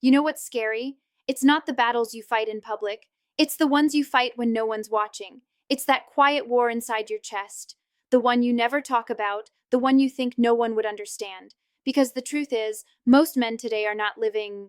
You know what's scary? It's not the battles you fight in public. It's the ones you fight when no one's watching. It's that quiet war inside your chest. The one you never talk about, the one you think no one would understand. Because the truth is, most men today are not living,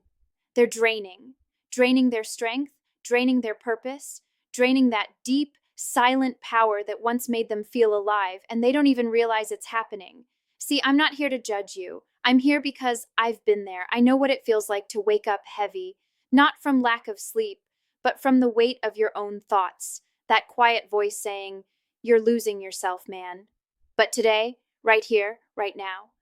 they're draining. Draining their strength, draining their purpose, draining that deep, silent power that once made them feel alive, and they don't even realize it's happening. See, I'm not here to judge you. I'm here because I've been there. I know what it feels like to wake up heavy, not from lack of sleep, but from the weight of your own thoughts. That quiet voice saying, "You're losing yourself, man." But today, right here, right now,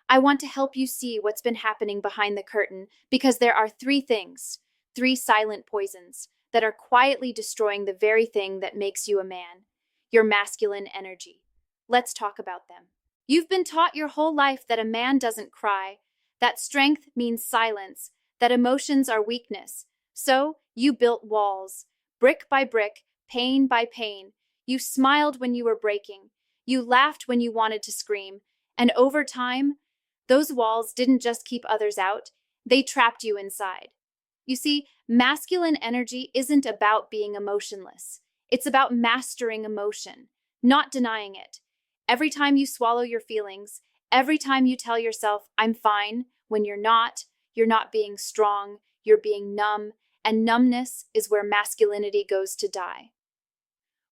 I want to help you see what's been happening behind the curtain because there are three things, three silent poisons that are quietly destroying the very thing that makes you a man, your masculine energy. Let's talk about them. You've been taught your whole life that a man doesn't cry, that strength means silence, that emotions are weakness. So you built walls, brick by brick, pain by pain. You smiled when you were breaking. You laughed when you wanted to scream. And over time, those walls didn't just keep others out, they trapped you inside. You see, masculine energy isn't about being emotionless. It's about mastering emotion, not denying it. Every time you swallow your feelings, every time you tell yourself, "I'm fine," when you're not being strong, you're being numb, and numbness is where masculinity goes to die.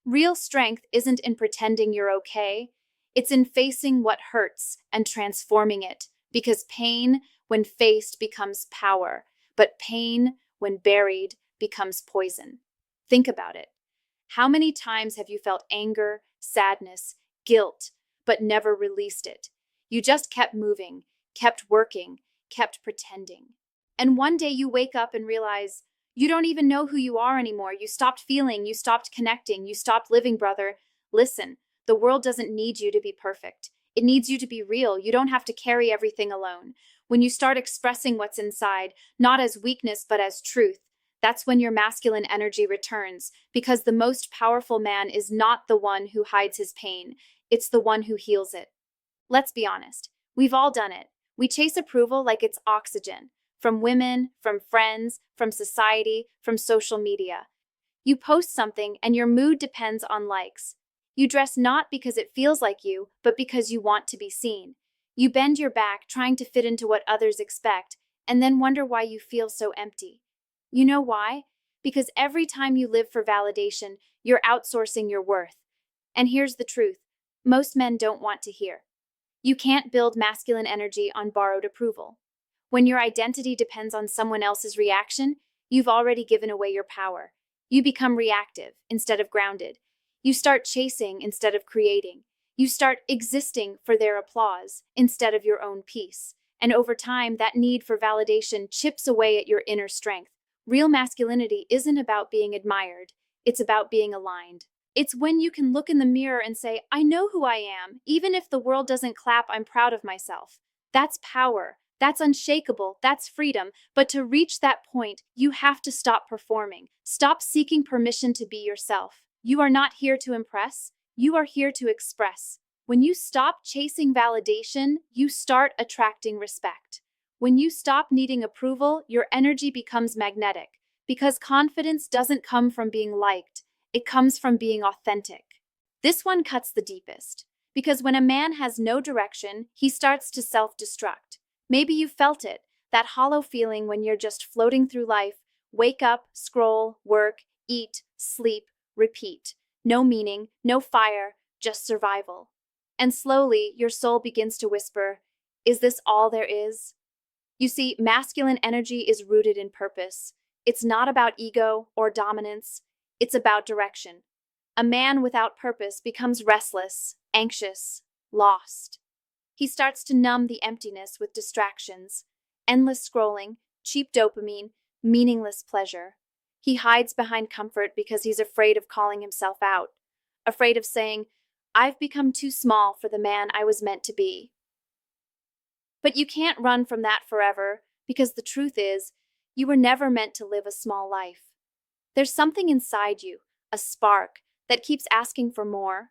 Real strength isn't in pretending you're okay, it's in facing what hurts and transforming it, because pain, when faced, becomes power, but pain, when buried, becomes poison. Think about it. How many times have you felt anger, sadness, guilt, but never released it? You just kept moving, kept working, kept pretending. And one day you wake up and realize you don't even know who you are anymore. You stopped feeling, you stopped connecting, you stopped living, brother. Listen, the world doesn't need you to be perfect. It needs you to be real. You don't have to carry everything alone. When you start expressing what's inside, not as weakness but as truth, that's when your masculine energy returns, because the most powerful man is not the one who hides his pain, it's the one who heals it. Let's be honest, we've all done it. We chase approval like it's oxygen, from women, from friends, from society, from social media. You post something and your mood depends on likes. You dress not because it feels like you, but because you want to be seen. You bend your back trying to fit into what others expect, and then wonder why you feel so empty. You know why? Because every time you live for validation, you're outsourcing your worth. And here's the truth: most men don't want to hear. You can't build masculine energy on borrowed approval. When your identity depends on someone else's reaction, you've already given away your power. You become reactive instead of grounded. You start chasing instead of creating. You start existing for their applause instead of your own peace. And over time, that need for validation chips away at your inner strength. Real masculinity isn't about being admired, it's about being aligned. It's when you can look in the mirror and say, "I know who I am. Even if the world doesn't clap, I'm proud of myself." That's power. That's unshakable. That's freedom. But to reach that point, you have to stop performing. Stop seeking permission to be yourself. You are not here to impress. You are here to express. When you stop chasing validation, you start attracting respect. When you stop needing approval, your energy becomes magnetic, because confidence doesn't come from being liked, it comes from being authentic. This one cuts the deepest, because when a man has no direction, he starts to self-destruct. Maybe you felt it, that hollow feeling when you're just floating through life, wake up, scroll, work, eat, sleep, repeat. No meaning, no fire, just survival. And slowly, your soul begins to whisper, "Is this all there is?" You see, masculine energy is rooted in purpose. It's not about ego or dominance. It's about direction. A man without purpose becomes restless, anxious, lost. He starts to numb the emptiness with distractions, endless scrolling, cheap dopamine, meaningless pleasure. He hides behind comfort because he's afraid of calling himself out, afraid of saying, "I've become too small for the man I was meant to be." But you can't run from that forever, because the truth is, you were never meant to live a small life. There's something inside you, a spark, that keeps asking for more.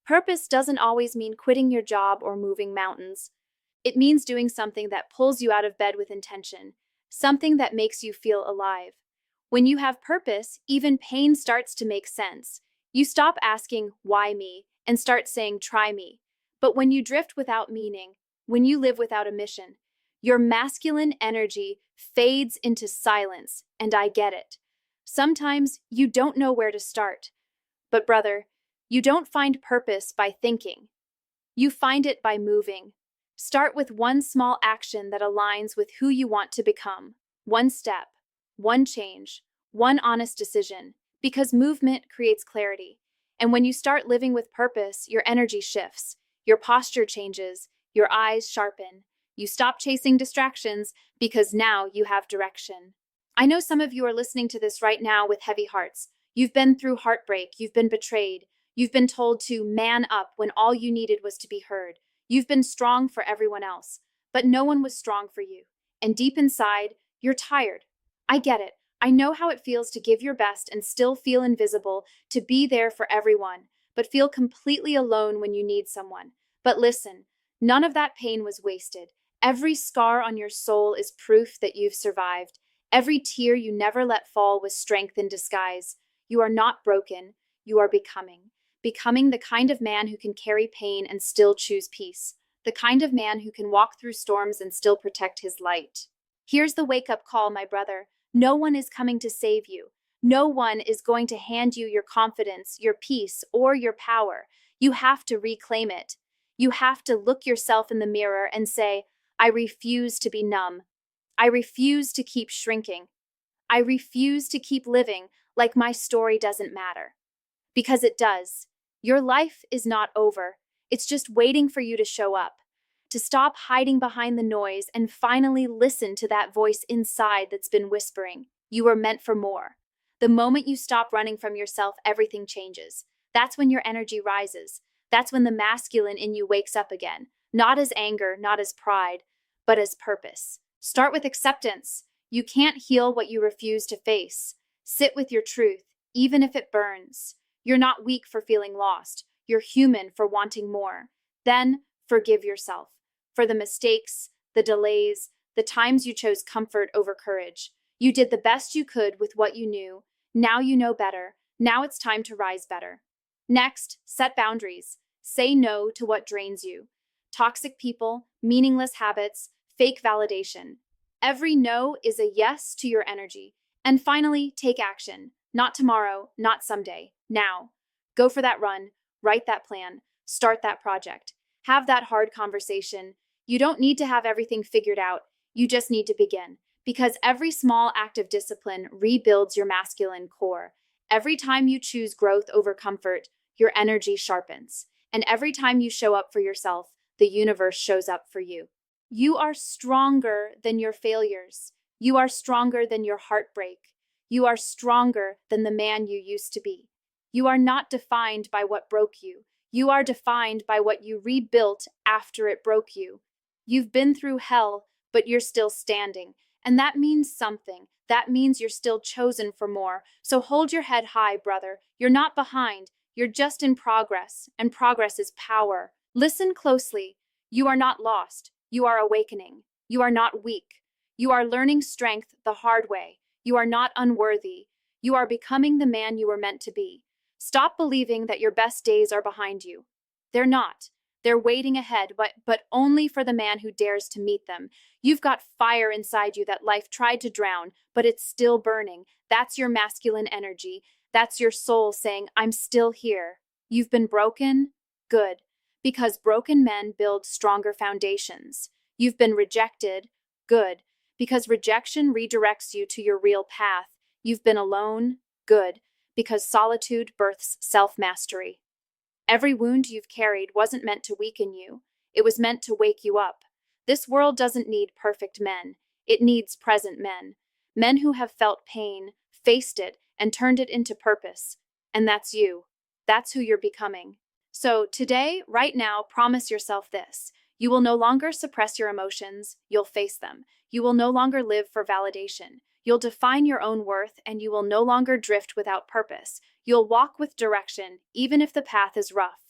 Purpose doesn't always mean quitting your job or moving mountains. It means doing something that pulls you out of bed with intention, something that makes you feel alive. When you have purpose, even pain starts to make sense. You stop asking, why me, and start saying, try me. But when you drift without meaning, when you live without a mission, your masculine energy fades into silence, and I get it. Sometimes you don't know where to start. But brother, you don't find purpose by thinking. You find it by moving. Start with one small action that aligns with who you want to become. One step, one change, one honest decision, because movement creates clarity. And when you start living with purpose, your energy shifts, your posture changes, your eyes sharpen. You stop chasing distractions because now you have direction. I know some of you are listening to this right now with heavy hearts. You've been through heartbreak, you've been betrayed, you've been told to man up when all you needed was to be heard. You've been strong for everyone else, but no one was strong for you. And deep inside, you're tired. I get it. I know how it feels to give your best and still feel invisible, to be there for everyone, but feel completely alone when you need someone. But listen, none of that pain was wasted. Every scar on your soul is proof that you've survived. Every tear you never let fall was strength in disguise. You are not broken. You are becoming. Becoming the kind of man who can carry pain and still choose peace. The kind of man who can walk through storms and still protect his light. Here's the wake-up call, my brother. No one is coming to save you. No one is going to hand you your confidence, your peace, or your power. You have to reclaim it. You have to look yourself in the mirror and say, I refuse to be numb. I refuse to keep shrinking. I refuse to keep living like my story doesn't matter. Because it does. Your life is not over. It's just waiting for you to show up, to stop hiding behind the noise and finally listen to that voice inside that's been whispering, you are meant for more. The moment you stop running from yourself, everything changes. That's when your energy rises. That's when the masculine in you wakes up again, not as anger, not as pride, but as purpose. Start with acceptance. You can't heal what you refuse to face. Sit with your truth, even if it burns. You're not weak for feeling lost. You're human for wanting more. Then forgive yourself for the mistakes, the delays, the times you chose comfort over courage. You did the best you could with what you knew. Now you know better. Now it's time to rise better. Next, set boundaries. Say no to what drains you. Toxic people, meaningless habits, fake validation. Every no is a yes to your energy. And finally, take action. Not tomorrow, not someday. Now. Go for that run. Write that plan. Start that project. Have that hard conversation. You don't need to have everything figured out. You just need to begin. Because every small act of discipline rebuilds your masculine core. Every time you choose growth over comfort, your energy sharpens. And every time you show up for yourself, the universe shows up for you. You are stronger than your failures. You are stronger than your heartbreak. You are stronger than the man you used to be. You are not defined by what broke you. You are defined by what you rebuilt after it broke you. You've been through hell, but you're still standing. And that means something. That means you're still chosen for more. So hold your head high, brother. You're not behind. You're just in progress, and progress is power. Listen closely. You are not lost. You are awakening. You are not weak. You are learning strength the hard way. You are not unworthy. You are becoming the man you were meant to be. Stop believing that your best days are behind you. They're not. They're waiting ahead, but only for the man who dares to meet them. You've got fire inside you that life tried to drown, but it's still burning. That's your masculine energy. That's your soul saying, I'm still here. You've been broken? Good. Because broken men build stronger foundations. You've been rejected? Good. Because rejection redirects you to your real path. You've been alone? Good. Because solitude births self-mastery. Every wound you've carried wasn't meant to weaken you. It was meant to wake you up. This world doesn't need perfect men. It needs present men. Men who have felt pain, faced it, and turned it into purpose. And that's you. That's who you're becoming. So today, right now, promise yourself this. You will no longer suppress your emotions. You'll face them. You will no longer live for validation. You'll define your own worth, and you will no longer drift without purpose. You'll walk with direction, even if the path is rough.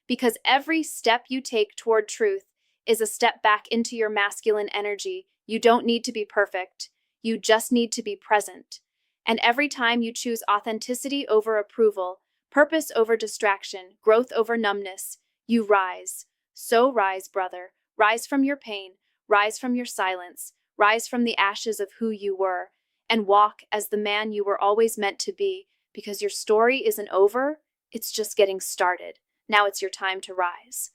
Because every step you take toward truth is a step back into your masculine energy. You don't need to be perfect. You just need to be present. And every time you choose authenticity over approval, purpose over distraction, growth over numbness, you rise. So rise, brother. Rise from your pain. Rise from your silence. Rise from the ashes of who you were. And walk as the man you were always meant to be, because your story isn't over, it's just getting started. Now it's your time to rise.